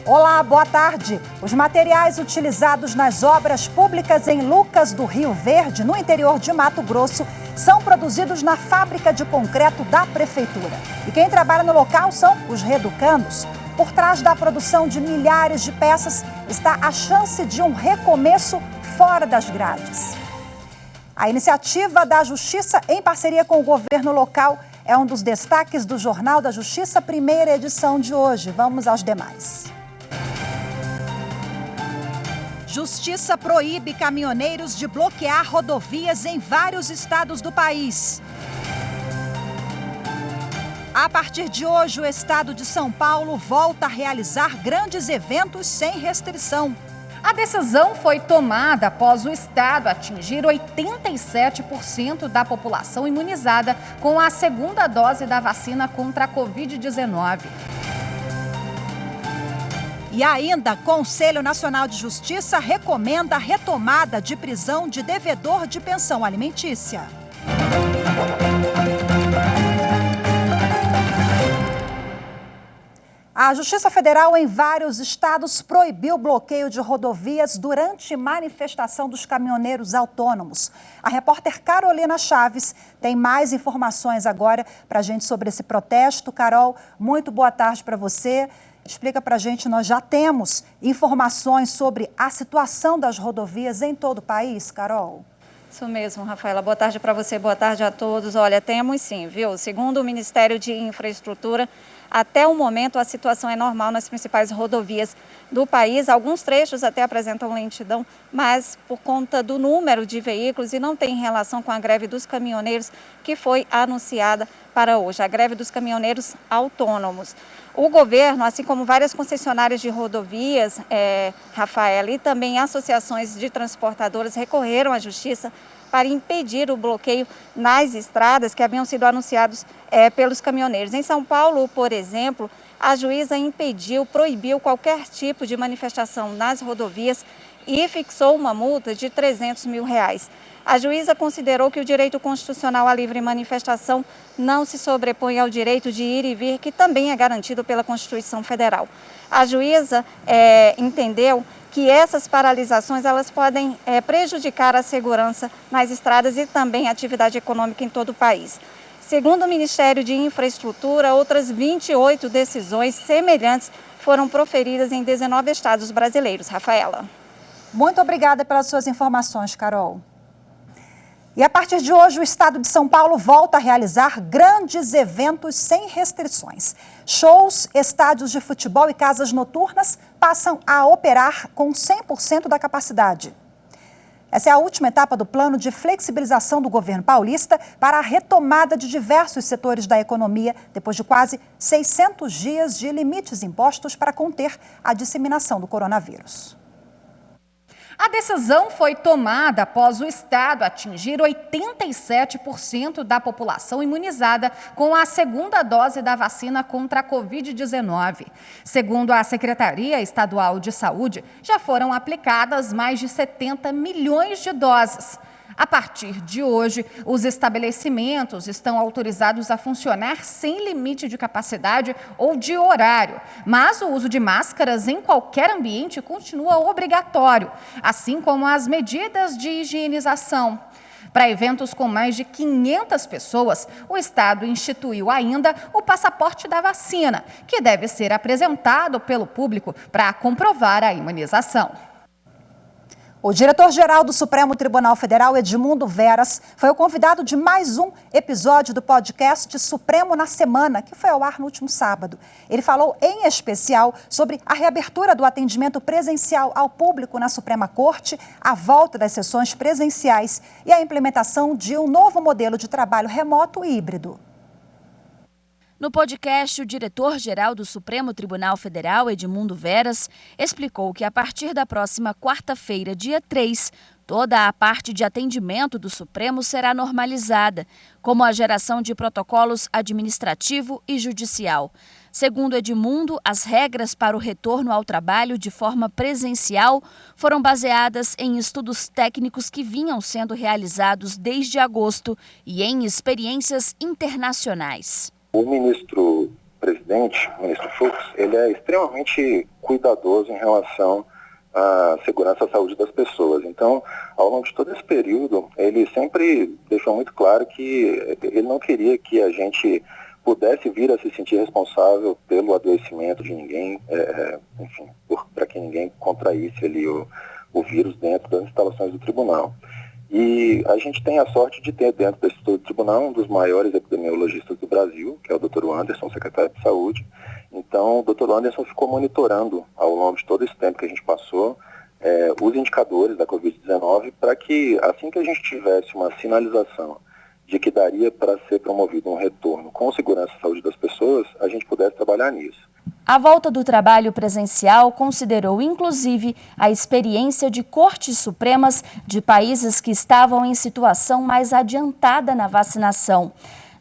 Olá, boa tarde. Os materiais utilizados nas obras públicas em Lucas do Rio Verde, no interior de Mato Grosso, são produzidos na fábrica de concreto da Prefeitura. E quem trabalha no local são os reeducandos. Por trás da produção de milhares de peças está a chance de um recomeço fora das grades. A iniciativa da Justiça, em parceria com o governo local, é um dos destaques do Jornal da Justiça, primeira edição de hoje. Vamos aos demais. Justiça proíbe caminhoneiros de bloquear rodovias em vários estados do país. A partir de hoje, o estado de São Paulo volta a realizar grandes eventos sem restrição. A decisão foi tomada após o estado atingir 87% da população imunizada com a segunda dose da vacina contra a Covid-19. E ainda, Conselho Nacional de Justiça recomenda a retomada de prisão de devedor de pensão alimentícia. A Justiça Federal, em vários estados, proibiu o bloqueio de rodovias durante manifestação dos caminhoneiros autônomos. A repórter Carolina Chaves tem mais informações agora para a gente sobre esse protesto. Carol, muito boa tarde para você. Explica para a gente, nós já temos informações sobre a situação das rodovias em todo o país, Carol? Isso mesmo, Rafaela. Boa tarde para você, boa tarde a todos. Olha, temos sim, viu? Segundo o Ministério de Infraestrutura, até o momento a situação é normal nas principais rodovias do país. Alguns trechos até apresentam lentidão, mas por conta do número de veículos e não tem relação com a greve dos caminhoneiros que foi anunciada para hoje, a greve dos caminhoneiros autônomos. O governo, assim como várias concessionárias de rodovias, Rafaela, e também associações de transportadoras recorreram à Justiça para impedir o bloqueio nas estradas que haviam sido anunciados pelos caminhoneiros. Em São Paulo, por exemplo, a juíza proibiu qualquer tipo de manifestação nas rodovias e fixou uma multa de R$300 mil. A juíza considerou que o direito constitucional à livre manifestação não se sobrepõe ao direito de ir e vir, que também é garantido pela Constituição Federal. A juíza entendeu que essas paralisações elas podem prejudicar a segurança nas estradas e também a atividade econômica em todo o país. Segundo o Ministério de Infraestrutura, outras 28 decisões semelhantes foram proferidas em 19 estados brasileiros. Rafaela. Muito obrigada pelas suas informações, Carol. E a partir de hoje, o estado de São Paulo volta a realizar grandes eventos sem restrições. Shows, estádios de futebol e casas noturnas passam a operar com 100% da capacidade. Essa é a última etapa do plano de flexibilização do governo paulista para a retomada de diversos setores da economia, depois de quase 600 dias de limites impostos para conter a disseminação do coronavírus. A decisão foi tomada após o estado atingir 87% da população imunizada com a segunda dose da vacina contra a Covid-19. Segundo a Secretaria Estadual de Saúde, já foram aplicadas mais de 70 milhões de doses. A partir de hoje, os estabelecimentos estão autorizados a funcionar sem limite de capacidade ou de horário, mas o uso de máscaras em qualquer ambiente continua obrigatório, assim como as medidas de higienização. Para eventos com mais de 500 pessoas, o estado instituiu ainda o passaporte da vacina, que deve ser apresentado pelo público para comprovar a imunização. O diretor-geral do Supremo Tribunal Federal, Edmundo Veras, foi o convidado de mais um episódio do podcast Supremo na Semana, que foi ao ar no último sábado. Ele falou em especial sobre a reabertura do atendimento presencial ao público na Suprema Corte, a volta das sessões presenciais e a implementação de um novo modelo de trabalho remoto e híbrido. No podcast, o diretor-geral do Supremo Tribunal Federal, Edmundo Veras, explicou que a partir da próxima quarta-feira, dia 3, toda a parte de atendimento do Supremo será normalizada, como a geração de protocolos administrativo e judicial. Segundo Edmundo, as regras para o retorno ao trabalho de forma presencial foram baseadas em estudos técnicos que vinham sendo realizados desde agosto e em experiências internacionais. O ministro presidente, o ministro Fux, ele é extremamente cuidadoso em relação à segurança e à saúde das pessoas. Então, ao longo de todo esse período, ele sempre deixou muito claro que ele não queria que a gente pudesse vir a se sentir responsável pelo adoecimento de ninguém, enfim, para que ninguém contraísse ali o vírus dentro das instalações do tribunal. E a gente tem a sorte de ter dentro desse tribunal um dos maiores epidemiologistas do Brasil, que é o Dr. Anderson, secretário de Saúde. Então, o Dr. Anderson ficou monitorando ao longo de todo esse tempo que a gente passou os indicadores da Covid-19 para que, assim que a gente tivesse uma sinalização de que daria para ser promovido um retorno com segurança e saúde das pessoas, a gente pudesse trabalhar nisso. A volta do trabalho presencial considerou, inclusive, a experiência de cortes supremas de países que estavam em situação mais adiantada na vacinação.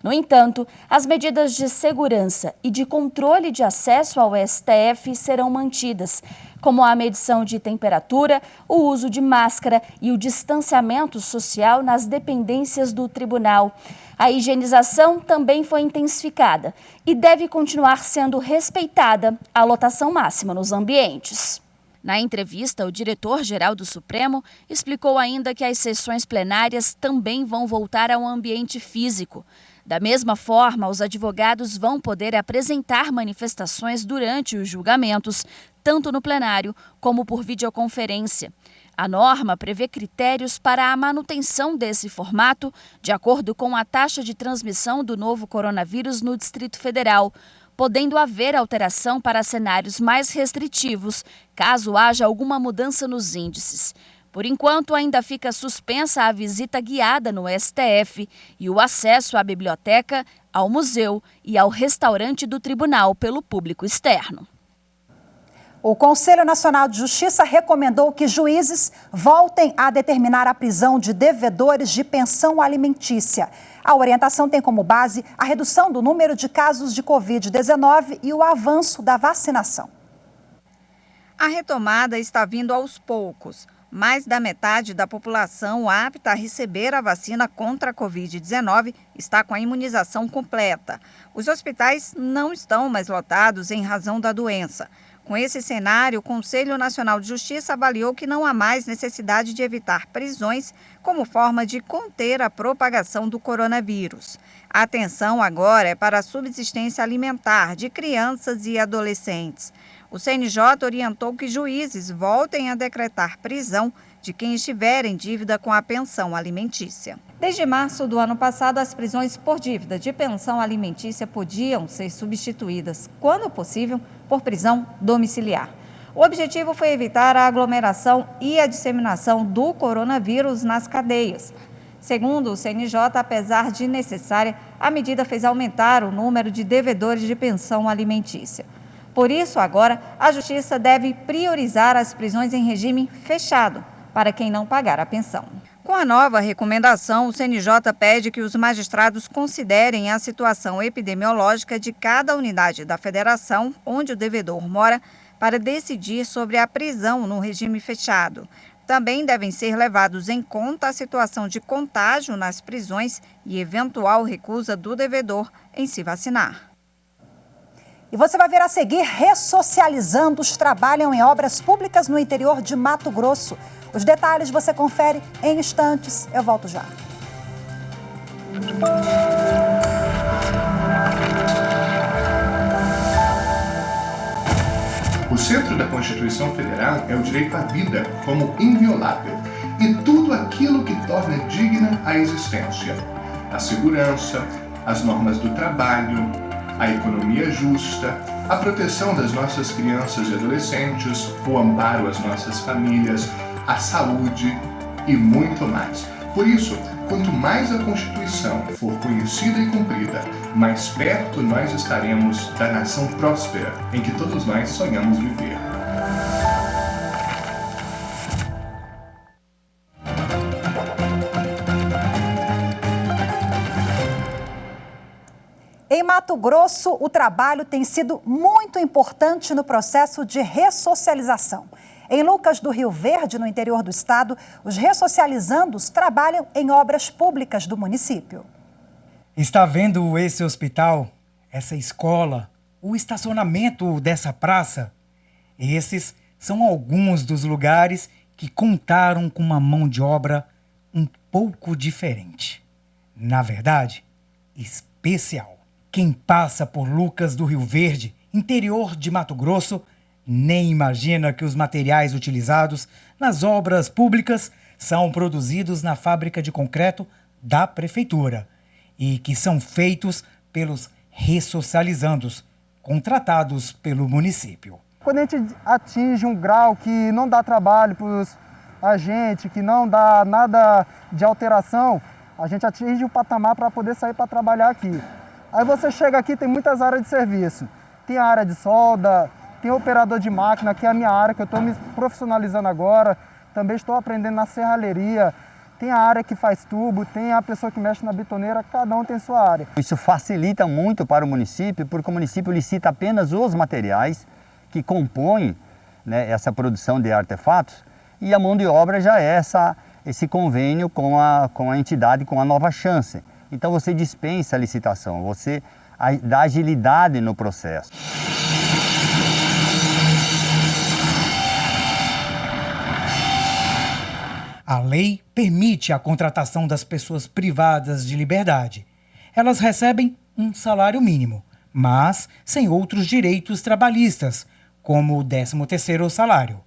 No entanto, as medidas de segurança e de controle de acesso ao STF serão mantidas, como a medição de temperatura, o uso de máscara e o distanciamento social nas dependências do tribunal. A higienização também foi intensificada e deve continuar sendo respeitada a lotação máxima nos ambientes. Na entrevista, o diretor-geral do Supremo explicou ainda que as sessões plenárias também vão voltar ao ambiente físico. Da mesma forma, os advogados vão poder apresentar manifestações durante os julgamentos, tanto no plenário como por videoconferência. A norma prevê critérios para a manutenção desse formato, de acordo com a taxa de transmissão do novo coronavírus no Distrito Federal, podendo haver alteração para cenários mais restritivos, caso haja alguma mudança nos índices. Por enquanto, ainda fica suspensa a visita guiada no STF e o acesso à biblioteca, ao museu e ao restaurante do tribunal pelo público externo. O Conselho Nacional de Justiça recomendou que juízes voltem a determinar a prisão de devedores de pensão alimentícia. A orientação tem como base a redução do número de casos de Covid-19 e o avanço da vacinação. A retomada está vindo aos poucos. Mais da metade da população apta a receber a vacina contra a Covid-19 está com a imunização completa. Os hospitais não estão mais lotados em razão da doença. Com esse cenário, o Conselho Nacional de Justiça avaliou que não há mais necessidade de evitar prisões como forma de conter a propagação do coronavírus. A atenção agora é para a subsistência alimentar de crianças e adolescentes. O CNJ orientou que juízes voltem a decretar prisão de quem estiver em dívida com a pensão alimentícia. Desde março do ano passado, as prisões por dívida de pensão alimentícia podiam ser substituídas, quando possível, por prisão domiciliar. O objetivo foi evitar a aglomeração e a disseminação do coronavírus nas cadeias. Segundo o CNJ, apesar de necessária, a medida fez aumentar o número de devedores de pensão alimentícia. Por isso, agora, a Justiça deve priorizar as prisões em regime fechado para quem não pagar a pensão. Com a nova recomendação, o CNJ pede que os magistrados considerem a situação epidemiológica de cada unidade da federação onde o devedor mora para decidir sobre a prisão no regime fechado. Também devem ser levados em conta a situação de contágio nas prisões e eventual recusa do devedor em se vacinar. E você vai ver a seguir: ressocializandos trabalham em obras públicas no interior de Mato Grosso. Os detalhes você confere em instantes. Eu volto já. O centro da Constituição Federal é o direito à vida como inviolável e tudo aquilo que torna digna a existência. A segurança, as normas do trabalho, a economia justa, a proteção das nossas crianças e adolescentes, o amparo às nossas famílias, a saúde e muito mais. Por isso, quanto mais a Constituição for conhecida e cumprida, mais perto nós estaremos da nação próspera em que todos nós sonhamos viver. Em Mato Grosso, o trabalho tem sido muito importante no processo de ressocialização. Em Lucas do Rio Verde, no interior do estado, os ressocializandos trabalham em obras públicas do município. Está vendo esse hospital, essa escola, o estacionamento dessa praça. Esses são alguns dos lugares que contaram com uma mão de obra um pouco diferente. Na verdade, especial. Quem passa por Lucas do Rio Verde, interior de Mato Grosso, nem imagina que os materiais utilizados nas obras públicas são produzidos na fábrica de concreto da prefeitura e que são feitos pelos ressocializandos, contratados pelo município. Quando a gente atinge um grau que não dá trabalho para a gente, que não dá nada de alteração, a gente atinge um patamar para poder sair para trabalhar aqui. Aí você chega aqui, tem muitas áreas de serviço. Tem a área de solda, tem o operador de máquina, que é a minha área, que eu estou me profissionalizando agora. Também estou aprendendo na serralheria. Tem a área que faz tubo, tem a pessoa que mexe na bitoneira, cada um tem sua área. Isso facilita muito para o município, porque o município licita apenas os materiais que compõem, né, essa produção de artefatos, e a mão de obra já é esse convênio com a entidade, com a Nova Chance. Então você dispensa a licitação, você dá agilidade no processo. A lei permite a contratação das pessoas privadas de liberdade. Elas recebem um salário mínimo, mas sem outros direitos trabalhistas, como o 13º salário.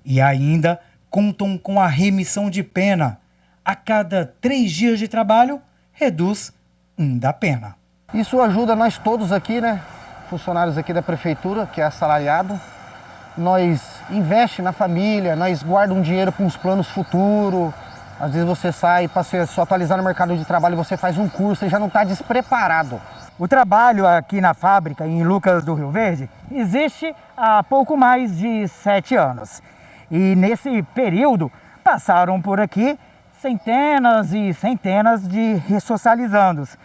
E ainda contam com a remissão de pena. A cada 3 dias de trabalho, reduz 1 da pena. Isso ajuda nós todos aqui, né? Funcionários aqui da prefeitura, que é assalariado. Nós investe na família, nós guardamos um dinheiro para uns planos futuros. Às vezes você sai para se atualizar no mercado de trabalho, você faz um curso e já não está despreparado. O trabalho aqui na fábrica, em Lucas do Rio Verde, existe há pouco mais de 7 anos. E nesse período passaram por aqui centenas e centenas de ressocializandos.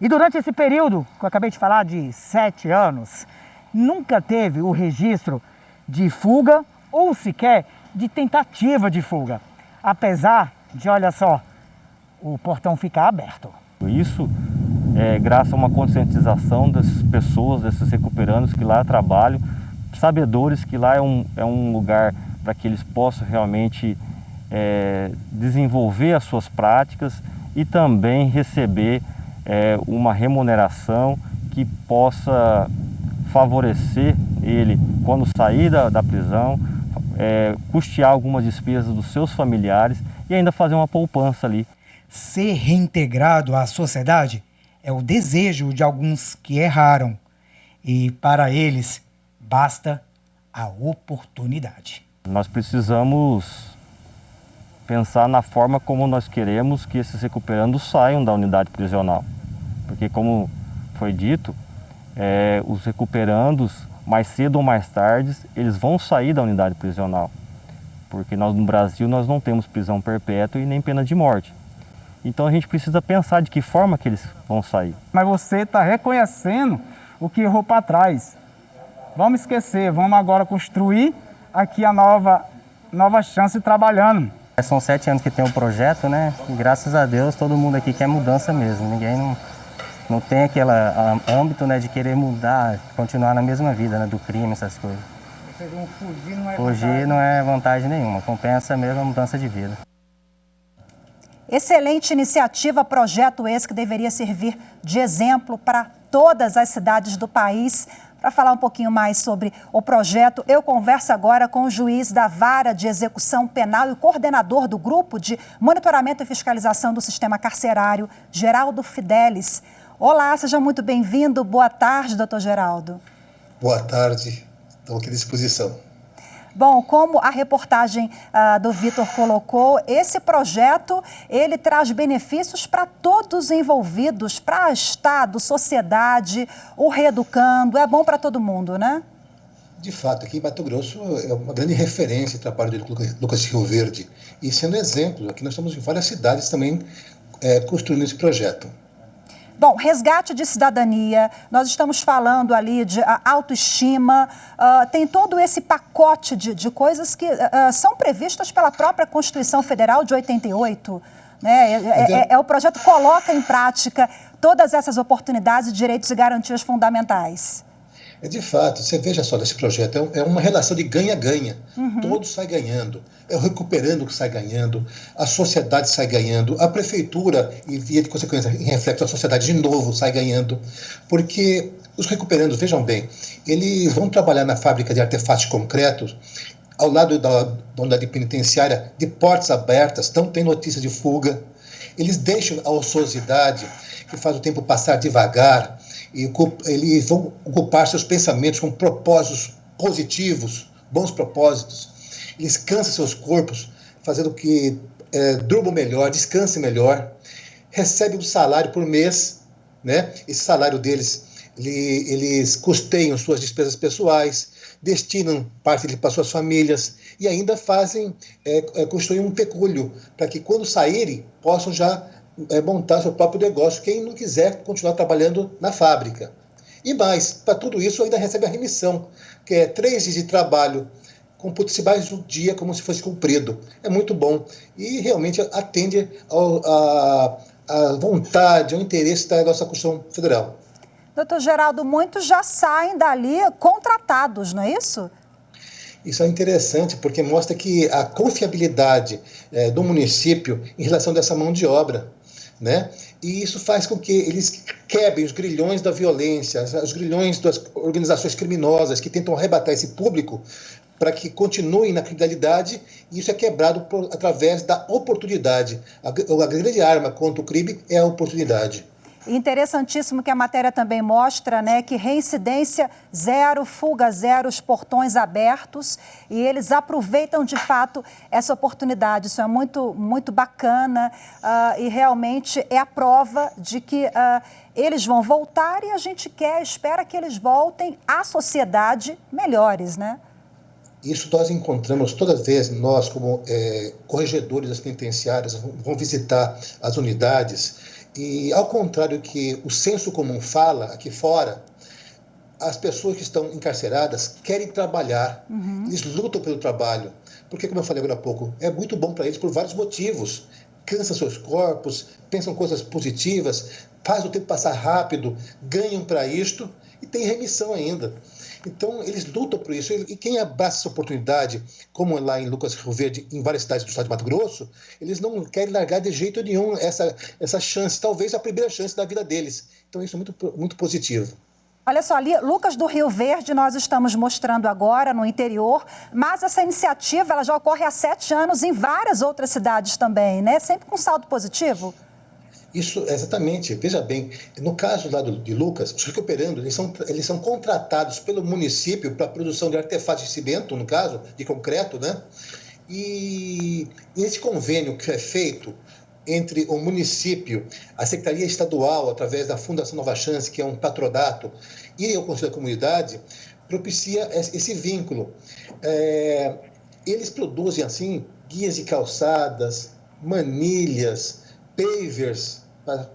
E durante esse período, que eu acabei de falar, de 7 anos, nunca teve o registro de fuga ou sequer de tentativa de fuga, apesar de, olha só, o portão ficar aberto. Isso é graças a uma conscientização das pessoas, desses recuperandos que lá trabalham, sabedores que lá é um lugar para que eles possam realmente desenvolver as suas práticas e também receber uma remuneração que possa favorecer ele quando sair da prisão, custear algumas despesas dos seus familiares e ainda fazer uma poupança ali. Ser reintegrado à sociedade é o desejo de alguns que erraram e para eles basta a oportunidade. Nós precisamos pensar na forma como nós queremos que esses recuperandos saiam da unidade prisional, porque como foi dito, os recuperandos, mais cedo ou mais tarde, eles vão sair da unidade prisional, porque nós no Brasil nós não temos prisão perpétua e nem pena de morte. Então a gente precisa pensar de que forma que eles vão sair. Mas você está reconhecendo o que errou para trás. Vamos esquecer, vamos agora construir aqui a nova chance trabalhando. São 7 anos que tem o projeto, né? E graças a Deus todo mundo aqui quer mudança mesmo. Ninguém não tem aquele âmbito, né, de querer mudar, continuar na mesma vida, né, do crime, essas coisas. Fugir não é vantagem nenhuma, compensa mesmo a mudança de vida. Excelente iniciativa, projeto esse que deveria servir de exemplo para todas as cidades do país. Para falar um pouquinho mais sobre o projeto, eu converso agora com o juiz da Vara de Execução Penal e coordenador do Grupo de Monitoramento e Fiscalização do Sistema Carcerário, Geraldo Fidelis. Olá, seja muito bem-vindo. Boa tarde, doutor Geraldo. Boa tarde, estou aqui à disposição. Bom, como a reportagem do Vitor colocou, esse projeto ele traz benefícios para todos os envolvidos, para Estado, sociedade, o reeducando, é bom para todo mundo, né? De fato, aqui em Mato Grosso é uma grande referência o trabalho de Lucas Rio Verde. E sendo exemplo, aqui nós estamos em várias cidades também construindo esse projeto. Bom, resgate de cidadania, nós estamos falando ali de autoestima, tem todo esse pacote de coisas que são previstas pela própria Constituição Federal de 88. Né? O projeto coloca em prática todas essas oportunidades, direitos e garantias fundamentais. É de fato, você veja só nesse projeto, é uma relação de ganha-ganha. Todos saem ganhando. É o recuperando que sai ganhando, a sociedade sai ganhando, a prefeitura, e via de consequência, em reflexo, a sociedade de novo sai ganhando, porque os recuperandos, vejam bem, eles vão trabalhar na fábrica de artefatos concretos, ao lado da unidade penitenciária, de portas abertas, não tem notícia de fuga. Eles deixam a ociosidade, que faz o tempo passar devagar, e eles vão ocupar seus pensamentos com propósitos positivos, bons propósitos. Eles cansam seus corpos, fazendo que durmam melhor, descansem melhor, recebem um salário por mês, né? Esse salário deles, eles custeiam suas despesas pessoais, destinam parte para suas famílias e ainda construem um pecúlio para que quando saírem possam já montar seu próprio negócio, quem não quiser continuar trabalhando na fábrica. E mais, para tudo isso ainda recebe a remissão, que é 3 dias de trabalho, compute-se mais um dia como se fosse cumprido. É muito bom e realmente atende à vontade, ao interesse da nossa Constituição Federal. Doutor Geraldo, muitos já saem dali contratados, não é isso? Isso é interessante, porque mostra que a confiabilidade do município em relação dessa mão de obra, né? E isso faz com que eles quebrem os grilhões da violência, os grilhões das organizações criminosas que tentam arrebatar esse público para que continuem na criminalidade, e isso é quebrado através da oportunidade. A grande arma contra o crime é a oportunidade. Interessantíssimo que a matéria também mostra, né, que reincidência zero, fuga zero, os portões abertos, e eles aproveitam de fato essa oportunidade. Isso é muito, muito bacana e realmente é a prova de que eles vão voltar e a gente espera que eles voltem à sociedade melhores, né? Isso nós encontramos toda vez, nós como corregedores das penitenciárias, vamos visitar as unidades. E, ao contrário que o senso comum fala aqui fora, as pessoas que estão encarceradas querem trabalhar, eles lutam pelo trabalho, porque, como eu falei agora há pouco, é muito bom para eles por vários motivos. Cansa seus corpos, pensam coisas positivas, faz o tempo passar rápido, ganham para isto e tem remissão ainda. Então, eles lutam por isso. E quem abraça essa oportunidade, como lá em Lucas Rio Verde, em várias cidades do estado de Mato Grosso, eles não querem largar de jeito nenhum essa chance, talvez a primeira chance da vida deles. Então, isso é muito, muito positivo. Olha só, ali, Lucas do Rio Verde, nós estamos mostrando agora no interior, mas essa iniciativa ela já ocorre há 7 anos em várias outras cidades também, né? Sempre com saldo positivo. Isso, exatamente. Veja bem, no caso lá de Lucas, os recuperandos, eles são contratados pelo município para a produção de artefatos de cimento, no caso, de concreto, né? E esse convênio que é feito entre o município, a Secretaria Estadual, através da Fundação Nova Chance, que é um patronato, e o Conselho da Comunidade, propicia esse vínculo. Eles produzem, assim, guias de calçadas, manilhas, pavers, para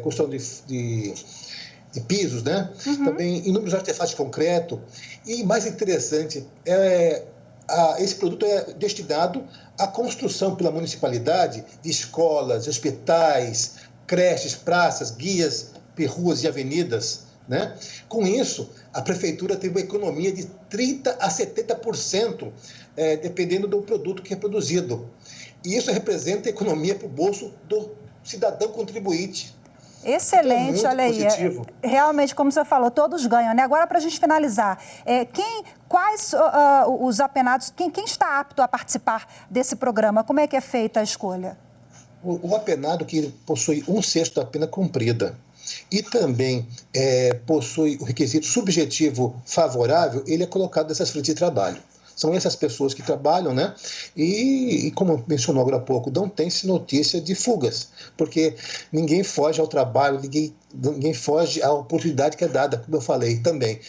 construção de pisos, né? Também inúmeros artefatos de concreto. E mais interessante, esse produto é destinado à construção pela municipalidade de escolas, hospitais, creches, praças, guias, ruas e avenidas, né? Com isso, a prefeitura tem uma economia de 30% a 70%, dependendo do produto que é produzido. E isso representa economia para o bolso do cidadão contribuinte. Excelente, então, olha aí. Realmente, como você falou, todos ganham, né? Agora, para a gente finalizar, quais os apenados, quem está apto a participar desse programa? Como é que é feita a escolha? O apenado que possui 1/6 da pena cumprida e também possui o requisito subjetivo favorável, ele é colocado nessas frentes de trabalho. São essas pessoas que trabalham, né? E como mencionou agora há pouco, não tem-se notícia de fugas, porque ninguém foge ao trabalho, ninguém foge à oportunidade que é dada, como eu falei também.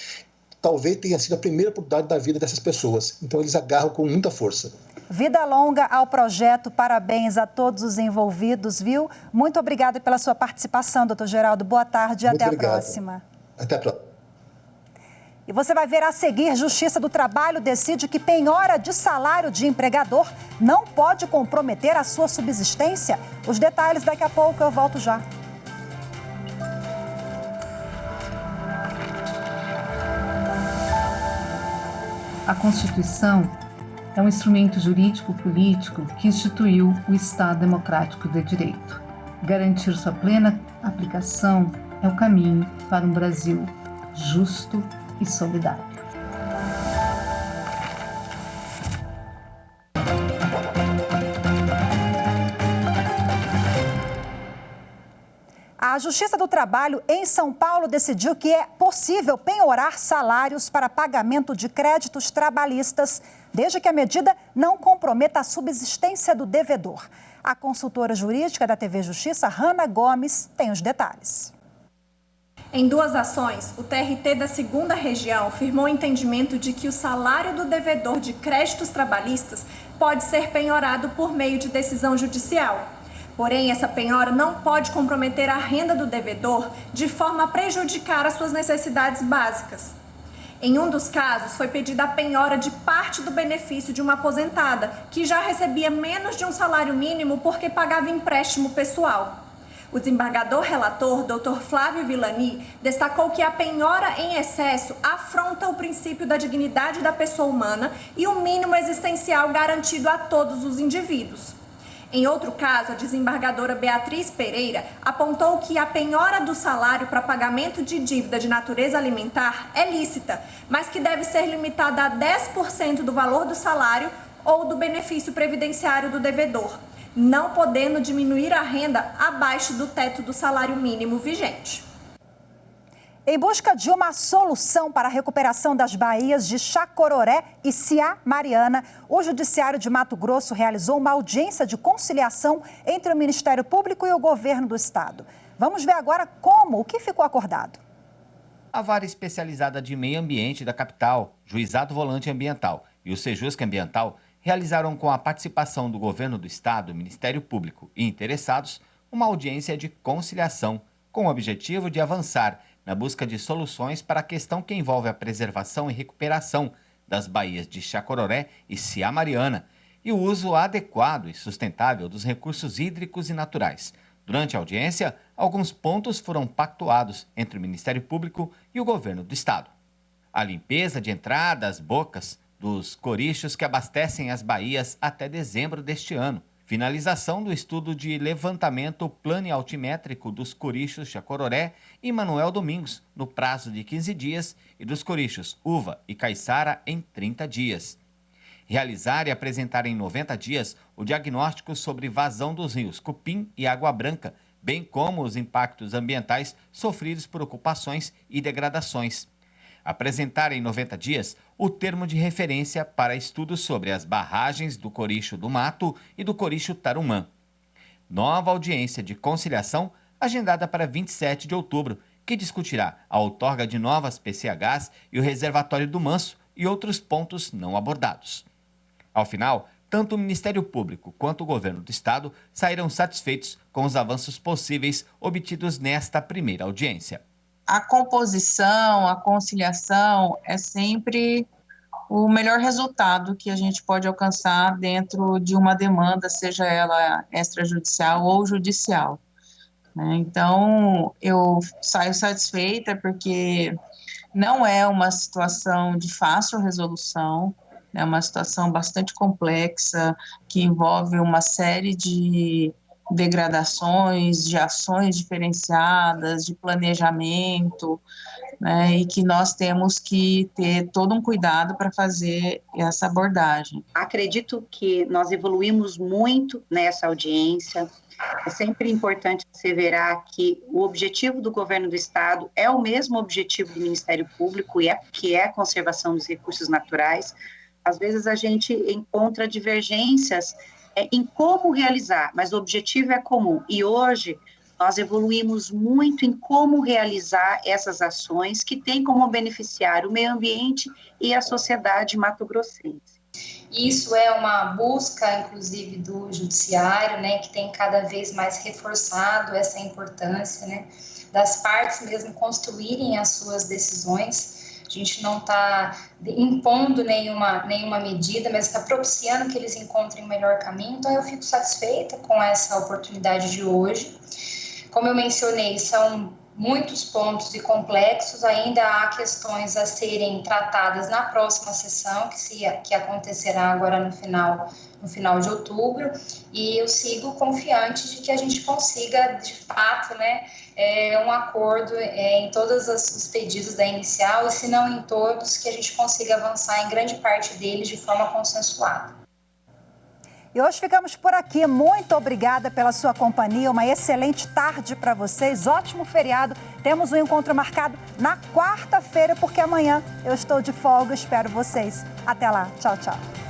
Talvez tenha sido a primeira oportunidade da vida dessas pessoas, então eles agarram com muita força. Vida longa ao projeto, parabéns a todos os envolvidos, viu? Muito obrigada pela sua participação, doutor Geraldo. Boa tarde e até a próxima. Até a próxima. E você vai ver a seguir, Justiça do Trabalho decide que penhora de salário de empregador não pode comprometer a sua subsistência. Os detalhes daqui a pouco, eu volto já. A Constituição é um instrumento jurídico-político que instituiu o Estado Democrático de Direito. Garantir sua plena aplicação é o caminho para um Brasil justo e solidário. A Justiça do Trabalho em São Paulo decidiu que é possível penhorar salários para pagamento de créditos trabalhistas, desde que a medida não comprometa a subsistência do devedor. A consultora jurídica da TV Justiça, Hanna Gomes, tem os detalhes. Em duas ações, o TRT da 2ª Região firmou o entendimento de que o salário do devedor de créditos trabalhistas pode ser penhorado por meio de decisão judicial. Porém, essa penhora não pode comprometer a renda do devedor de forma a prejudicar as suas necessidades básicas. Em um dos casos, foi pedida a penhora de parte do benefício de uma aposentada, que já recebia menos de um salário mínimo porque pagava empréstimo pessoal. O desembargador relator, Dr. Flávio Villani, destacou que a penhora em excesso afronta o princípio da dignidade da pessoa humana e o mínimo existencial garantido a todos os indivíduos. Em outro caso, a desembargadora Beatriz Pereira apontou que a penhora do salário para pagamento de dívida de natureza alimentar é lícita, mas que deve ser limitada a 10% do valor do salário ou do benefício previdenciário do devedor, não podendo diminuir a renda abaixo do teto do salário mínimo vigente. Em busca de uma solução para a recuperação das baías de Chacororé e Ciá Mariana, o Judiciário de Mato Grosso realizou uma audiência de conciliação entre o Ministério Público e o governo do estado. Vamos ver agora o que ficou acordado. A Vara Especializada de Meio Ambiente da capital, Juizado Volante Ambiental e o Sejusc Ambiental realizaram, com a participação do governo do estado, Ministério Público e interessados, uma audiência de conciliação com o objetivo de avançar na busca de soluções para a questão que envolve a preservação e recuperação das baías de Chacororé e Ciá Mariana e o uso adequado e sustentável dos recursos hídricos e naturais. Durante a audiência, alguns pontos foram pactuados entre o Ministério Público e o governo do estado. A limpeza de entradas, bocas dos corichos que abastecem as baías até dezembro deste ano. Finalização do estudo de levantamento planialtimétrico dos corichos Chacororé e Manuel Domingos, no prazo de 15 dias, e dos corichos Uva e Caiçara em 30 dias. Realizar e apresentar em 90 dias o diagnóstico sobre vazão dos rios Cupim e Água Branca, bem como os impactos ambientais sofridos por ocupações e degradações. Apresentar em 90 dias o termo de referência para estudos sobre as barragens do Coricho do Mato e do Coricho Tarumã. Nova audiência de conciliação agendada para 27 de outubro, que discutirá a outorga de novas PCHs e o reservatório do Manso e outros pontos não abordados. Ao final, tanto o Ministério Público quanto o governo do estado saíram satisfeitos com os avanços possíveis obtidos nesta primeira audiência. A composição, a conciliação é sempre o melhor resultado que a gente pode alcançar dentro de uma demanda, seja ela extrajudicial ou judicial. Então, eu saio satisfeita porque não é uma situação de fácil resolução, é uma situação bastante complexa, que envolve uma série de degradações, de ações diferenciadas, de planejamento, e que nós temos que ter todo um cuidado para fazer essa abordagem. Acredito que nós evoluímos muito nessa audiência. É sempre importante asseverar que o objetivo do governo do estado é o mesmo objetivo do Ministério Público, que é a conservação dos recursos naturais. Às vezes a gente encontra divergências em como realizar, mas o objetivo é comum. E hoje nós evoluímos muito em como realizar essas ações que têm como beneficiário o meio ambiente e a sociedade mato-grossense. Isso é uma busca, inclusive, do judiciário, que tem cada vez mais reforçado essa importância, das partes mesmo construírem as suas decisões. A gente não está impondo nenhuma medida, mas está propiciando que eles encontrem o melhor caminho. Então, eu fico satisfeita com essa oportunidade de hoje. Como eu mencionei, são muitos pontos e complexos, ainda há questões a serem tratadas na próxima sessão, que acontecerá agora no final de outubro, e eu sigo confiante de que a gente consiga, de fato, um acordo em todos os pedidos da inicial, e se não em todos, que a gente consiga avançar em grande parte deles de forma consensuada. E hoje ficamos por aqui. Muito obrigada pela sua companhia. Uma excelente tarde para vocês. Ótimo feriado. Temos um encontro marcado na quarta-feira, porque amanhã eu estou de folga. Espero vocês. Até lá. Tchau, tchau.